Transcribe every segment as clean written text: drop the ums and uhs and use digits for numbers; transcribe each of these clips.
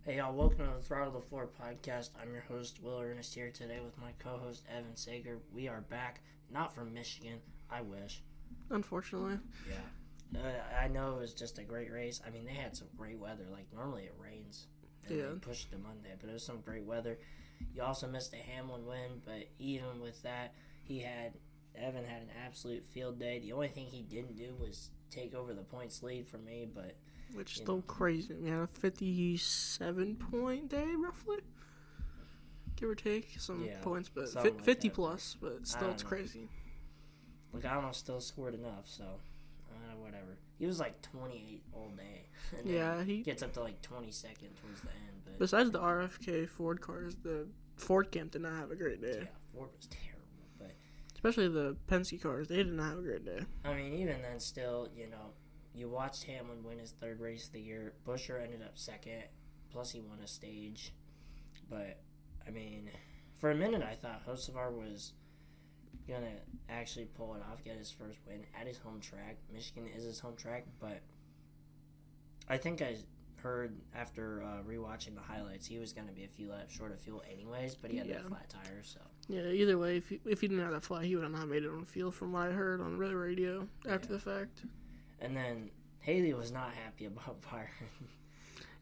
Hey y'all, welcome to the Throttle the Floor podcast. I'm your host, Will Earnest, here today with my co-host, Evan Sager. We are back, not from Michigan, I wish. Unfortunately. Yeah. I know it was just a great race. I mean, they had some great weather. Like, normally it rains. And they pushed to Monday, but it was some great weather. You also missed a Hamlin win, but even with that, Evan had an absolute field day. The only thing he didn't do was take over the points lead for me, but... Which is still crazy. We had a 57-point day, roughly. Give or take some points, but 50 plus, but still it's crazy. Look, I almost still scored enough, so whatever. He was like 28 all day. And he gets up to like 22nd towards the end. But besides the RFK Ford cars, the Ford camp did not have a great day. Yeah, Ford was terrible. But especially the Penske cars, they did not have a great day. I mean, even then, still, you watched Hamlin win his third race of the year. Buscher ended up second, plus he won a stage. But, I mean, for a minute I thought Hocevar was going to actually pull it off, get his first win at his home track. Michigan is his home track, but I think I heard after rewatching the highlights he was going to be a few laps short of fuel anyways, but he had that flat tire, so. Yeah, either way, if he didn't have that flat, he would have not made it on the field from what I heard on the radio after the fact. And then Haley was not happy about Byron.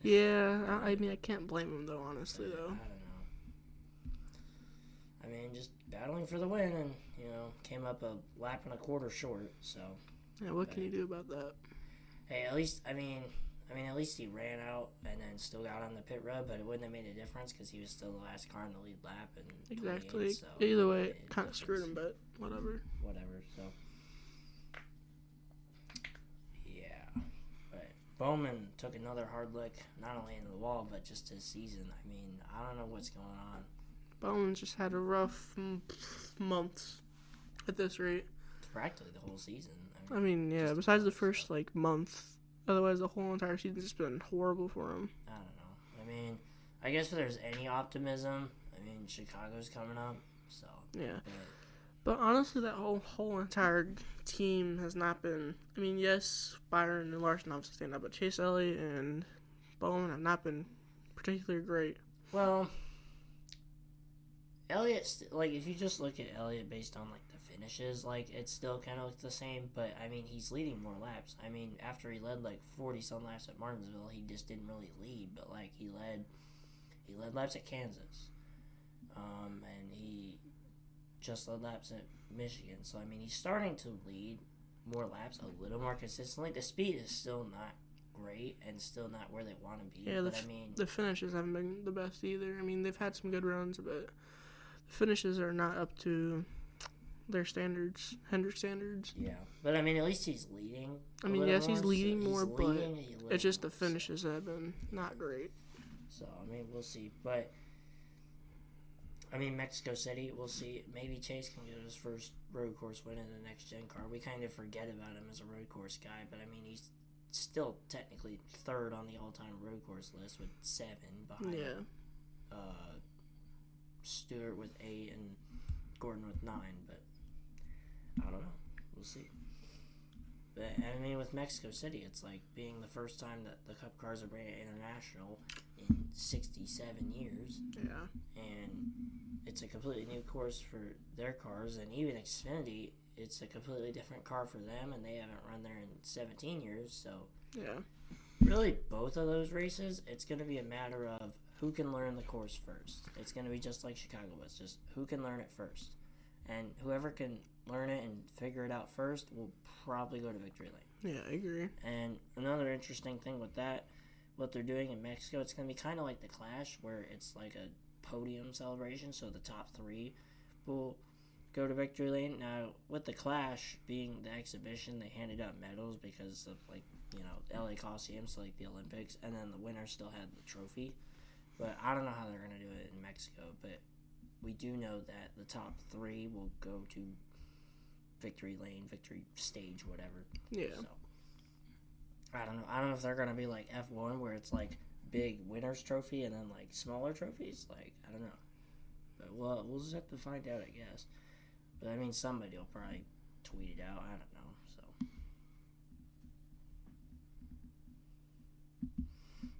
I mean, I can't blame him, though, honestly, though. I don't know. I mean, just battling for the win and, came up a lap and a quarter short, so. Yeah, what can you do about that? Hey, at least, at least he ran out and then still got on the pit road, but it wouldn't have made a difference because he was still the last car in the lead lap. And exactly. So either way, it kind of screwed him, but whatever. So. Bowman took another hard lick, not only into the wall, but just his season. I mean, I don't know what's going on. Bowman just had a rough month at this rate. It's practically the whole season. I mean, besides the first, month. Otherwise, the whole entire season's just been horrible for him. I don't know. I mean, I guess if there's any optimism, Chicago's coming up, so. Yeah. But honestly, that whole entire team has not been... I mean, yes, Byron and Larson obviously stand up, but Chase Elliott and Bowman have not been particularly great. Well, Elliott, if you just look at Elliott based on, the finishes, it's still kind of the same, but, he's leading more laps. After he led, 40-some laps at Martinsville, he just didn't really lead, but, he led laps at Kansas. And he just led laps at Michigan. So, he's starting to lead more laps a little more consistently. The speed is still not great and still not where they want to be. Yeah, the finishes haven't been the best either. They've had some good runs, but the finishes are not up to their standards, Hendrick standards. Yeah, but, at least he's leading. Yes, he's leading more, but it's just the finishes that have been not great. So, we'll see. But... Mexico City, we'll see. Maybe Chase can get his first road course win in the next-gen car. We kind of forget about him as a road course guy, but, he's still technically third on the all-time road course list with 7 behind Stewart with 8 and Gordon with 9, but I don't know. We'll see. But, with Mexico City, it's being the first time that the Cup cars are bringing international in 67 years. Yeah. And it's a completely new course for their cars, and even Xfinity, it's a completely different car for them, and they haven't run there in 17 years, so... Yeah. Really, both of those races, it's going to be a matter of who can learn the course first. It's going to be just like Chicago was, just who can learn it first. And whoever can learn it and figure it out first will probably go to victory lane. Yeah, I agree. And another interesting thing with that, what they're doing in Mexico, it's going to be kind of like the Clash, where it's like a podium celebration, so the top 3 will go to victory lane. Now, with the Clash being the exhibition, they handed out medals because of, LA Coliseum, so the Olympics, and then the winner still had the trophy. But I don't know how they're going to do it in Mexico, but we do know that the top 3 will go to victory lane, victory stage, whatever. Yeah. So, I don't know. I don't know if they're going to be like F1, where it's big winner's trophy and then smaller trophies. I don't know. But we'll just have to find out, I guess. But somebody will probably tweet it out. I don't know. So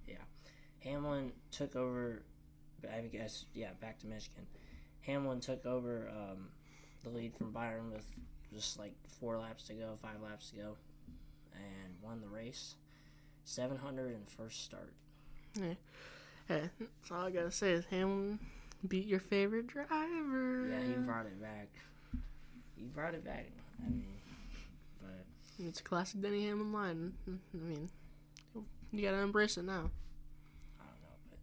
yeah. Hamlin took over, I guess, back to Michigan. Hamlin took over the lead from Byron with just like 5 laps to go, and won the race. 701st start. Hey, that's all I gotta say is Hamlin beat your favorite driver. Yeah, he brought it back. I mean, but it's a classic Denny Hamlin line. I mean, you gotta embrace it now. I don't know, but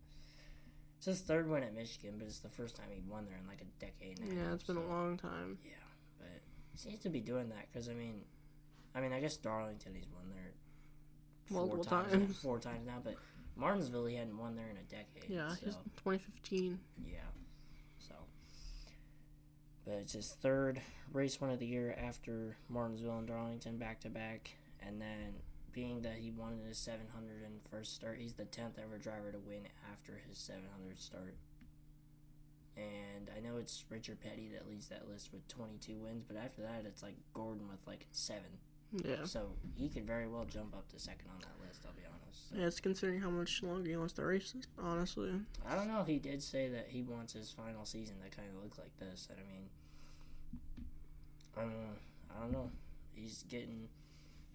it's his 3rd win at Michigan, but it's the first time he won there in like a decade and a half. Yeah, it's been a long time. Yeah, but he seems to be doing that because I mean, I guess Darlington he's won there multiple times. 4 times now, but Martinsville he hadn't won there in a decade. Yeah, so. he's 2015. Yeah, so. But it's his 3rd race win of the year after Martinsville and Darlington back to back, and then being that he won his 701st start, he's the 10th ever driver to win after his 700th start. And I know it's Richard Petty that leads that list with 22 wins, but after that it's like Gordon with like 7. Yeah. So he could very well jump up to 2nd on that list, I'll be honest. So. Yeah, it's considering how much longer he wants to race, honestly. I don't know. He did say that he wants his final season to kind of look like this. And I don't know. He's getting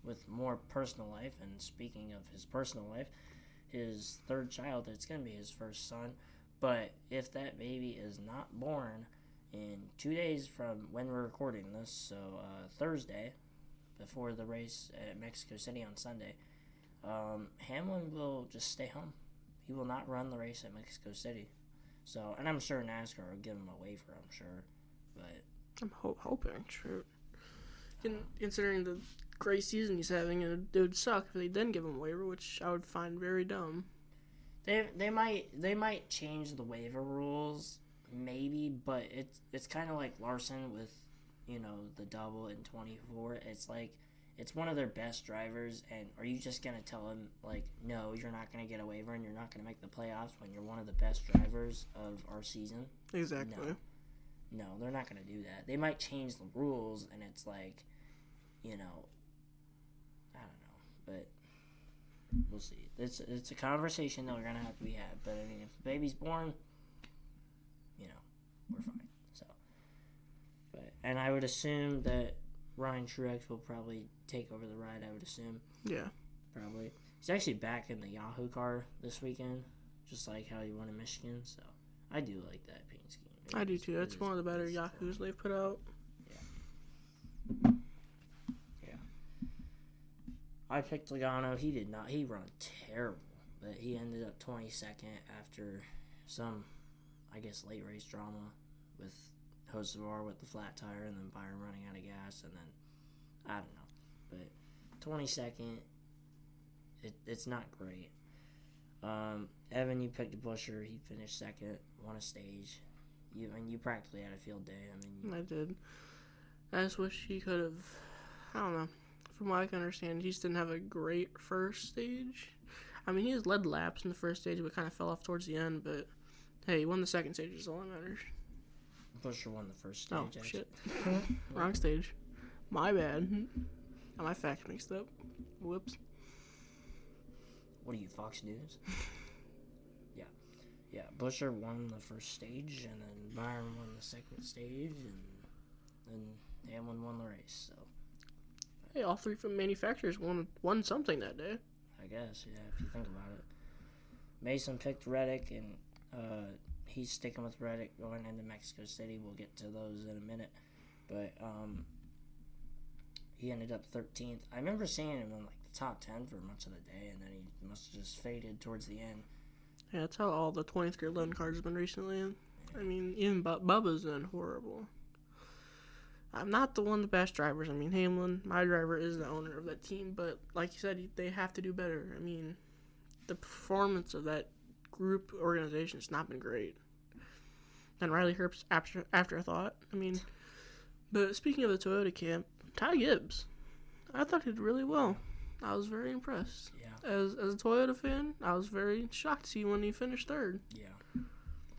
with more personal life. And speaking of his personal life, his 3rd child, it's going to be his first son. But if that baby is not born in 2 days from when we're recording this, so Thursday, before the race at Mexico City on Sunday, Hamlin will just stay home. He will not run the race at Mexico City. So, and I'm sure NASCAR will give him a waiver, I'm sure. But I'm hoping, sure. Considering the great season he's having, it would suck if they didn't give him a waiver, which I would find very dumb. They might change the waiver rules, maybe, but it's kind of like Larson with, the double in 24. It's like, it's one of their best drivers, and are you just going to tell him, like, no, you're not going to get a waiver and you're not going to make the playoffs when you're one of the best drivers of our season? Exactly. No, they're not going to do that. They might change the rules, and it's like, I don't know, but we'll see. It's a conversation that we're going to have to be had, but, I mean, if the baby's born, we're fine. So, and I would assume that Ryan Truex will probably take over the ride, I would assume. Yeah. Probably. He's actually back in the Yahoo car this weekend, just like how he won in Michigan, so I do like that paint scheme. I do too. It's one of the better Yahoos they've put out. Yeah. I picked Logano. He run terrible, but he ended up 22nd after some, I guess, late race drama with Hocevar with the flat tire and then Byron running out of gas, and then, I don't know, but 22nd, it's not great. Evan, you picked Busher. He finished 2nd, won a stage. You practically had a field day. I did. I just wish he could have, I don't know, from what I can understand, he just didn't have a great first stage. He has led laps in the first stage, but kind of fell off towards the end, but hey, he won the second stage, is all that matters. Busher won the first stage. Oh, shit. Wrong stage. My bad. Got my facts mixed up. Whoops. What are you, Fox News? Yeah, Busher won the first stage, and then Byron won the second stage, and then Hamlin won the race, so. Hey, all 3 from manufacturers won something that day. I guess, yeah, if you think about it. Mason picked Reddick, and he's sticking with Reddick going into Mexico City. We'll get to those in a minute. But he ended up 13th. I remember seeing him in like the top 10 for much of the day, and then he must have just faded towards the end. Yeah, that's how all the 20th grade loan cards have been recently. Yeah. Even Bubba's been horrible. I'm not the one of the best drivers. Hamlin, my driver, is the owner of that team, but like you said, they have to do better. The performance of that group organization has not been great. And Riley Herbst's afterthought. But speaking of the Toyota camp, Ty Gibbs, I thought he did really well. I was very impressed. Yeah. As a Toyota fan, I was very shocked to see when he finished 3rd. Yeah.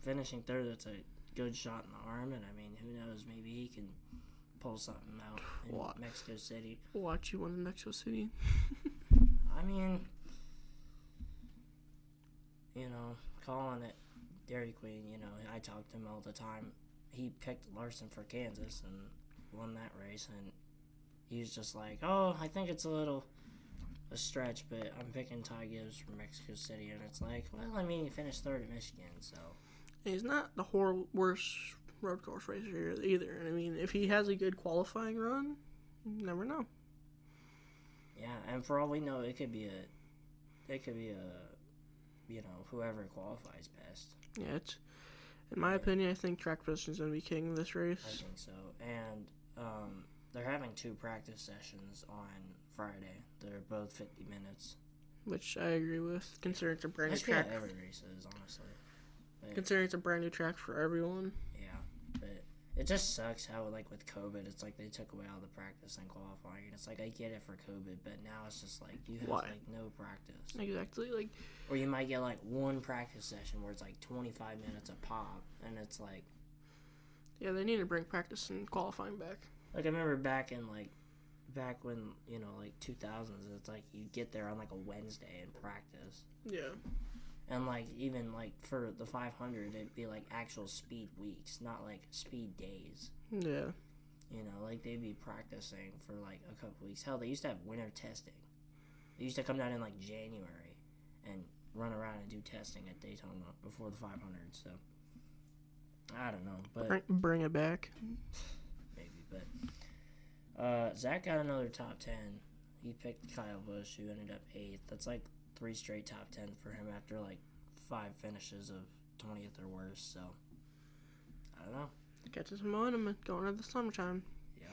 Finishing 3rd, that's a good shot in the arm, and who knows, maybe he can pull something out in Mexico City. Watch you win in Mexico City. Colin at Dairy Queen, I talk to him all the time. He picked Larson for Kansas and won that race, and he was just like, oh, I think it's a stretch, but I'm picking Ty Gibbs from Mexico City, and it's like, well, he finished third at Michigan, so. He's not the worst road course racer either. And if he has a good qualifying run, you never know. Yeah, and for all we know, it could be a whoever qualifies best. Yeah, in my opinion, I think track position's going to be king this race. I think so. And they're having 2 practice sessions on Friday. They're both 50 minutes. Which I agree with, considering it's a brand new track. Every race is, honestly. But, considering it's a brand new track for everyone. Yeah, but it just sucks how, with COVID, it's like they took away all the practice and qualifying. And it's like, I get it for COVID, but now it's just like, you have, no practice. Exactly, Or you might get, one practice session where it's, 25 minutes a pop, and it's like... Yeah, they need to bring practice and qualifying back. I remember back when, 2000s, it's like, you get there on, a Wednesday and practice. Yeah. And, even, for the 500, it'd be, actual speed weeks, not, speed days. Yeah. They'd be practicing for, a couple weeks. Hell, they used to have winter testing. They used to come down in, January and run around and do testing at Daytona before the 500, so... I don't know, but... Bring it back. Maybe, but... Zach got another top 10. He picked Kyle Busch, who ended up 8th. That's, 3 straight top 10 for him after, 5 finishes of 20th or worse, so... I don't know. Catches some momentum going into the summertime. Yep.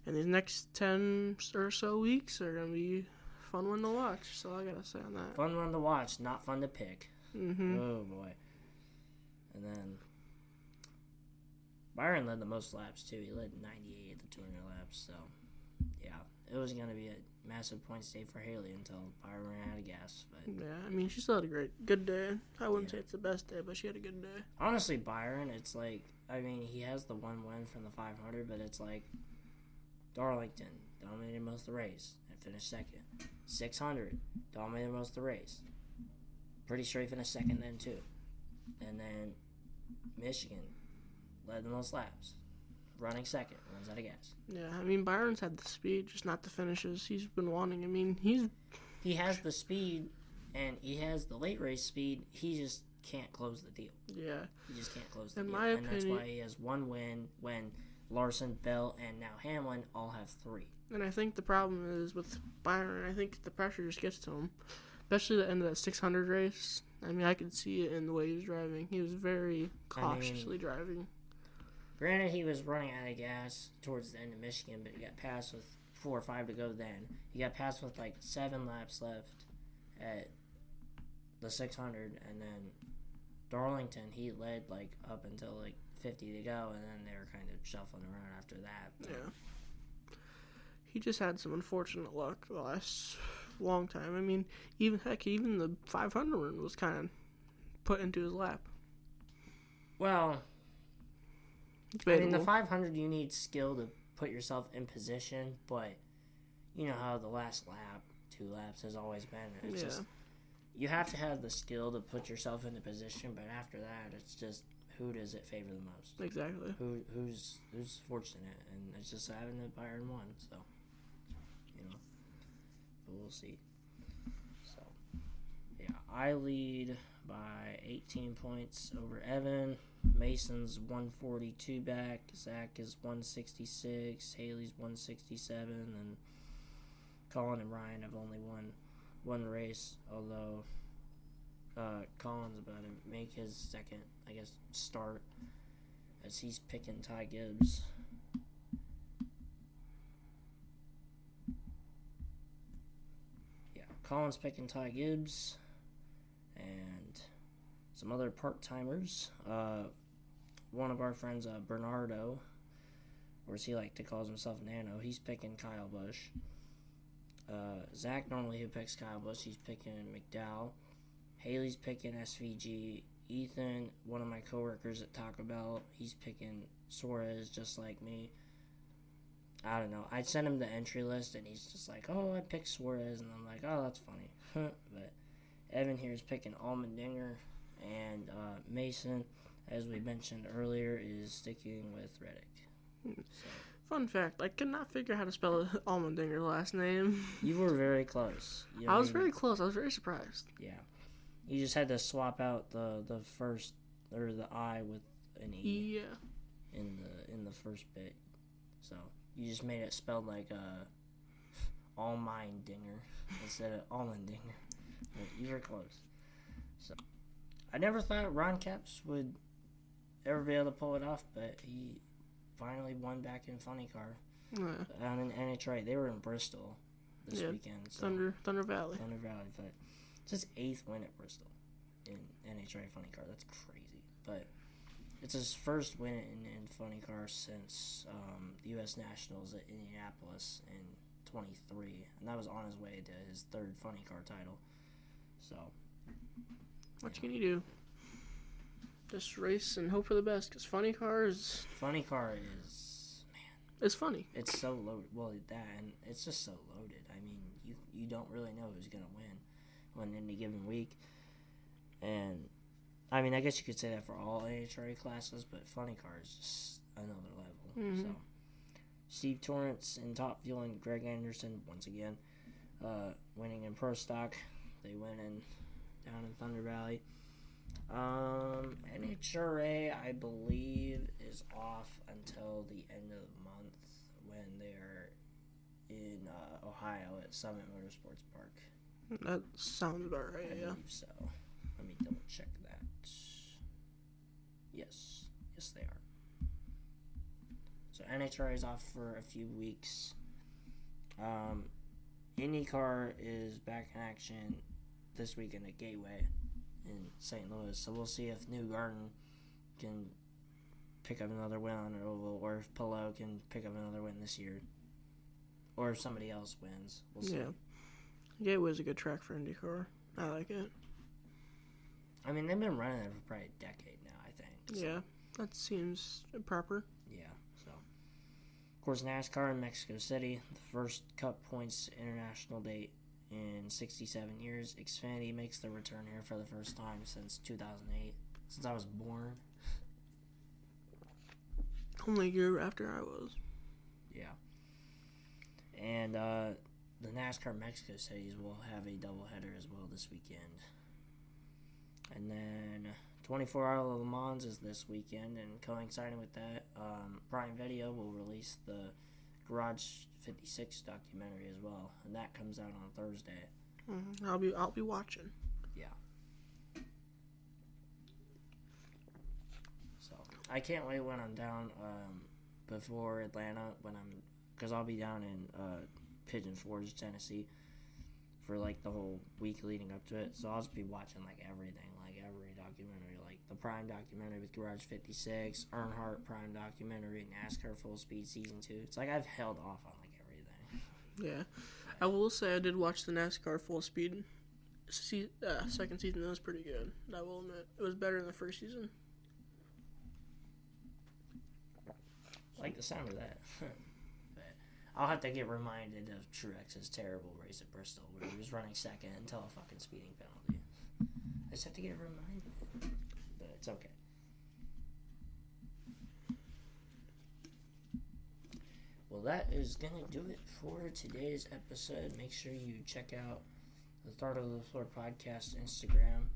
And these next 10 or so weeks are going to be fun one to watch, so I got to say on that. Fun one to watch, not fun to pick. Mm-hmm. Oh, boy. And then... Byron led the most laps, too. He led 98 at the 200 laps, so, yeah. It was going to be a massive points day for Haley until Byron ran out of gas. But yeah, she still had a good day. I wouldn't say it's the best day, but she had a good day. Honestly, Byron, it's he has the one win from the 500, but it's Darlington dominated most of the race and finished second. 600 dominated most of the race. Pretty sure he finished second then, too. And then Michigan led the most laps. Running second. Runs out of gas. Yeah, Byron's had the speed, just not the finishes he's been wanting. He has the speed, and he has the late race speed. He just can't close the deal. Yeah. He just can't close the In deal. my opinion, and that's why he has 1 win when Larson, Bell, and now Hamlin all have 3. And I think the problem is with Byron, I think the pressure just gets to him. Especially the end of that 600 race. I could see it in the way he was driving. He was very cautiously driving. Granted, he was running out of gas towards the end of Michigan, but he got passed with 4 or 5 to go then. He got passed with 7 laps left at the 600, and then Darlington, he led up until 50 to go, and then they were kind of shuffling around after that. But. Yeah. He just had some unfortunate luck the last long time. Even the 500 run was kind of put into his lap. Well... the 500, you need skill to put yourself in position, but you know how the last lap, 2 laps, has always been. It's just, you have to have the skill to put yourself into position, but after that, it's just, who does it favor the most? Exactly. Who's fortunate, and it's just having that Byron won, so, but we'll see. So, yeah, I lead by 18 points over Evan. Mason's 142 back. Zach is 166. Haley's 167. And Colin and Ryan have only won 1 race, although Colin's about to make his second, start as he's picking Ty Gibbs. Yeah, Colin's picking Ty Gibbs. And some other part-timers. One of our friends, Bernardo, or as he calls himself, Nano, he's picking Kyle Busch. Zach normally who picks Kyle Busch, he's picking McDowell. Haley's picking SVG. Ethan, one of my coworkers at Taco Bell, he's picking Suarez just like me. I don't know. I sent him the entry list, and he's just like, oh, I picked Suarez, and I'm like, oh, that's funny. But Evan here is picking Allmendinger, and Mason, as we mentioned earlier, is sticking with Reddick. So. Fun fact, I could not figure out how to spell Allmendinger last name. You were very close. I was very close. I was very surprised. Yeah. You just had to swap out the first, or the I with an E. Yeah. In the first bit. So, you just made it spelled like Allmendinger instead of Allmendinger. You were close. So, I never thought Ron Capps would ever be able to pull it off, but he finally won back in Funny Car. Yeah. Down in NHRA. They were in Bristol this weekend. So Thunder Valley. Thunder Valley, but it's his 8th win at Bristol in NHRA Funny Car. That's crazy. But it's his first win in Funny Car since the U.S. Nationals at Indianapolis in 23, and that was on his way to his 3rd Funny Car title. So, what can you do? Just race and hope for the best, because Funny Car is, man, it's funny. It's so loaded. Well, that, and it's just so loaded. I mean, you don't really know who's going to win on any given week. And, I mean, I guess you could say that for all NHRA classes, but Funny Car is just another level. Mm-hmm. So, Steve Torrance in Top Fuel and Greg Anderson, once again, winning in Pro Stock. They went down in Thunder Valley. NHRA, I believe, is off until the end of the month when they're in Ohio at Summit Motorsports Park. That sounds about right, I yeah. believe so. Let me double check that. Yes, they are. So NHRA is off for a few weeks. IndyCar is back in action this weekend at Gateway in St. Louis. So we'll see if New Garden can pick up another win on an oval, or if Pillow can pick up another win this year, or if somebody else wins. We'll see. Yeah. Gateway's a good track for IndyCar. I like it. I mean, they've been running it for probably a decade now, I think. So. Yeah, that seems proper. Yeah, so. Of course, NASCAR in Mexico City, the first Cup Points international date in 67 years. Xfinity makes their return here for the first time since 2008, since I was born. Only a year after I was. Yeah. And the NASCAR Mexico Cities will have a doubleheader as well this weekend. And then 24 Hour Le Mans is this weekend, and coinciding with that, Prime Video will release the Garage 56 documentary as well, and that comes out on Thursday. Mm-hmm. I'll be watching. Yeah. So I can't wait when I'm down before Atlanta, because I'll be down in Pigeon Forge, Tennessee, for like the whole week leading up to it. So I'll just be watching like everything, like every documentary, like the Prime documentary with Garage 56, Earnhardt Prime documentary, NASCAR Full Speed Season 2. It's like I've held off on like everything. Yeah. I will say I did watch the NASCAR Full Speed second season. That was pretty good. I will admit. It was better than the first season. I like the sound of that. But I'll have to get reminded of Truex's terrible race at Bristol where he was running second until a fucking speeding penalty. I just have to get reminded. But it's okay. Well, that is going to do it for today's episode. Make sure you check out the Throttle to the Floor podcast Instagram,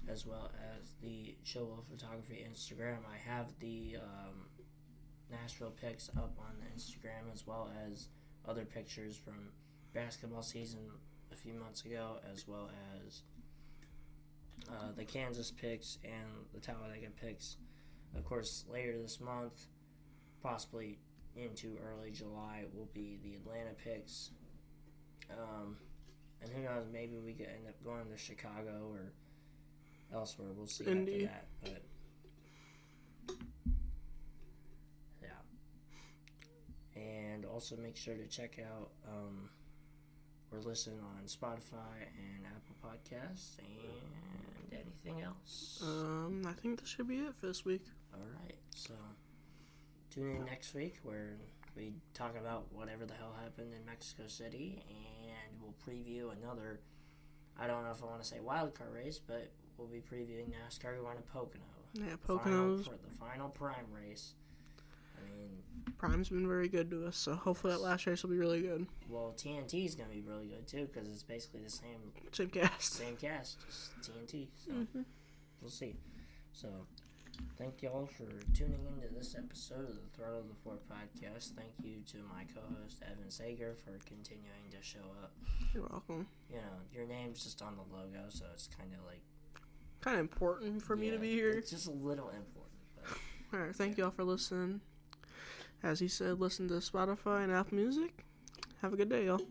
as well as the Showwell Photography Instagram. I have the Nashville pics up on the Instagram, as well as other pictures from basketball season a few months ago, as well as the Kansas pics and the Talladega pics. Of course, later this month, possibly into early July, will be the Atlanta picks. And who knows, maybe we could end up going to Chicago or elsewhere. We'll see Indy. after that. But yeah. And also make sure to check out or listen on Spotify and Apple Podcasts and anything else. I think that should be it for this week. Alright, so tune in next week where we talk about whatever the hell happened in Mexico City, and we'll preview another I don't know if I want to say wildcard race, but we'll be previewing NASCAR going to Pocono. Yeah, Pocono's. The final prime race. I mean, Prime's been very good to us, so hopefully that last race will be really good. Well, TNT is going to be really good, too, because it's basically the same cast. Same cast, just TNT. So, we'll see. So, thank y'all for tuning into this episode of the Throttle the Floor podcast. Thank you to my co-host, Evan Sager, for continuing to show up. You're welcome. You know, your name's just on the logo, so it's kind of like... kind of important for me to be here. It's just a little important. But, Alright, thank y'all for listening. As he said, listen to Spotify and Apple Music. Have a good day, y'all.